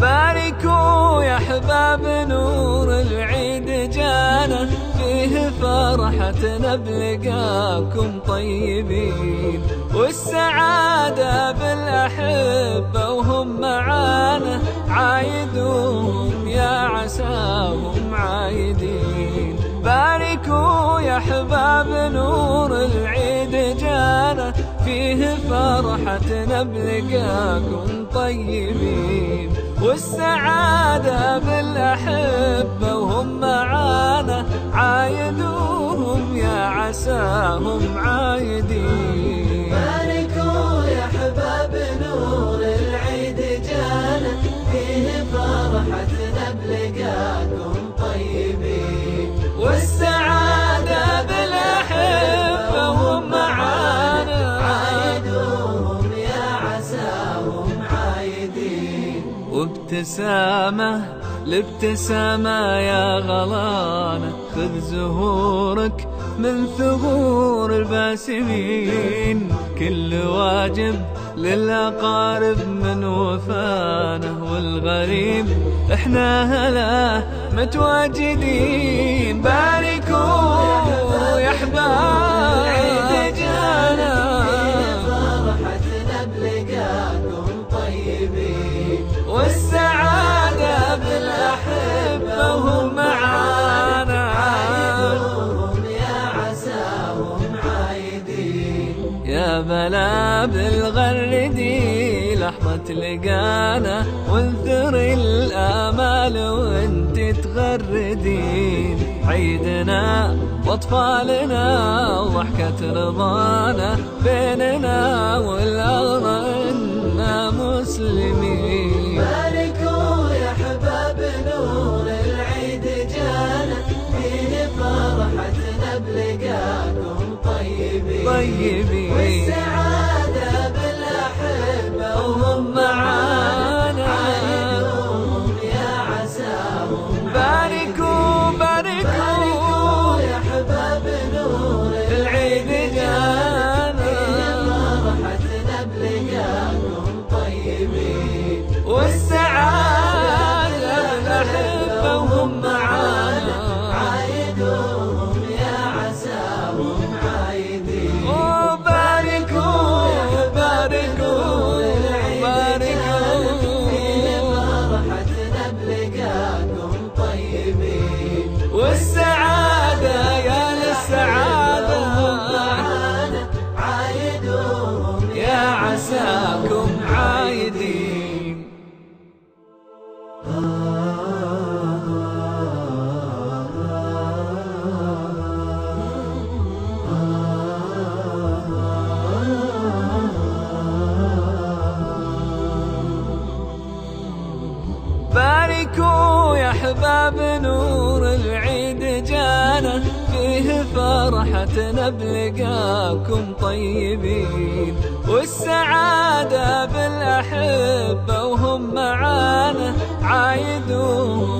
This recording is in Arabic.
باركوا يا احباب نور العيد جانا، فيه فرحتنا بلقاكم طيبين، والسعادة بالأحبة وهم معانا، عايدوهم يا عساهم عايدين. باركوا يا احباب نور العيد جانا، فيه فرحتنا بلقاكم طيبين، والسعادة بالأحبة وهم معانا، عايدوهم يا عساهم عايدين. باركوا يا أحباب نور العيد جانا، فيه فرحتنا بلقاكم طيبين، والسعادة بالأحبة وهم معانا، عايدوهم يا عساهم عايدين. وابتسامة لابتسامة يا غلانة، خذ زهورك من ثغور الباسمين، كل واجب للأقارب من وفانه، والغريب احنا هلا متواجدين. باركوا يا احباب العيد جانا، فرحتنا بلقاكم طيبين، والسعادة بالأحبة وهم معانا، عايدوهم يا عساهم عايدين. يا بلا بالغردي لحظة لقانا، وانثر الآمال وانت تغردين، عيدنا واطفالنا وضحكة رضانا، بيننا والأغرى إنا مسلمين. باركوا يا احباب نور العيد جانا، فيه فرحتنا بلقاكم طيبين، والسعادة بالأحبة وهم معانا، عايدوهم يا عساهم. باركوا يا احباب نور العيد جانا، فرحتنا بلقاكم طيبين، والسعادة بالأحبة وهم معانا، عايدوهم يا عساهم عايدين. باركوا فرحتنا بلقاكم طيبين، والسعادة يا للسعادة عايدوهم يا عساكم عايدين. باركوا يا احباب نور العيد جانا، فيه فرحتنا بلقاكم طيبين، والسعادة بالأحبة وهم معانا، عايدوهم